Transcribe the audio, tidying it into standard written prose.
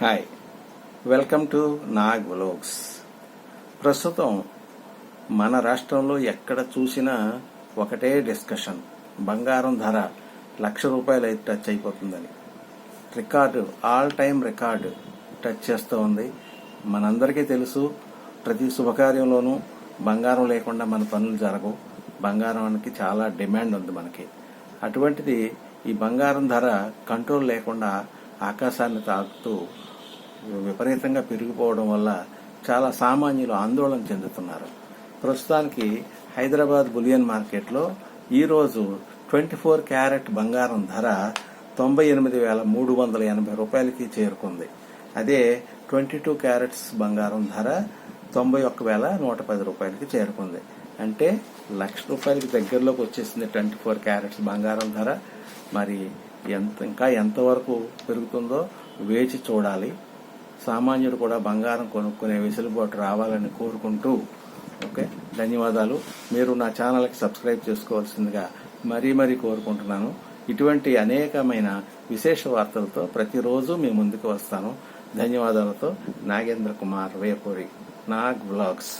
Hi, welcome to Nag vlogs. ప్రస్తుతం మన రాష్ట్రంలో ఎక్కడ చూసినా ఒకటే డిస్కషన్. బంగారం ధర ₹1,00,000 అయితే టచ్ అయిపోతుందని record, all time record touch చేస్తూ ఉంది. మనందరికీ తెలుసు, ప్రతి శుభకార్యంలోనూ బంగారం లేకుండా మన పనులు జరగవు. బంగారానికి చాలా డిమాండ్ ఉంది మనకి. అటువంటిది ఈ బంగారం ధర కంట్రోల్ లేకుండా ఆకాశాన్ని తాకుతూ విపరీతంగా పెరిగిపోవడం వల్ల చాలా సామాన్యులు ఆందోళన చెందుతున్నారు. ప్రస్తుతానికి హైదరాబాద్ బులియన్ మార్కెట్లో ఈరోజు 24 క్యారెట్ బంగారం ధర ₹98,380 చేరుకుంది. అదే 22 క్యారెట్స్ బంగారం ధర ₹91,110 చేరుకుంది. అంటే ₹1,00,000 దగ్గరలోకి వచ్చేసింది 24 క్యారెట్స్ బంగారం ధర. మరి ఇంకా ఎంతవరకు పెరుగుతుందో వేచి చూడాలి. సామాన్యుడు కూడా బంగారం కొనుక్కునే వెసులుబాటు రావాలని కోరుకుంటూ ఓకే, ధన్యవాదాలు. మీరు నా ఛానల్కి సబ్స్క్రైబ్ చేసుకోవాల్సిందిగా మరీ కోరుకుంటున్నాను. ఇటువంటి అనేకమైన విశేష వార్తలతో ప్రతిరోజు మీ ముందుకు వస్తాను. ధన్యవాదాలతో నాగేంద్ర కుమార్ వేపూరి, నాగ్ వ్లాగ్స్.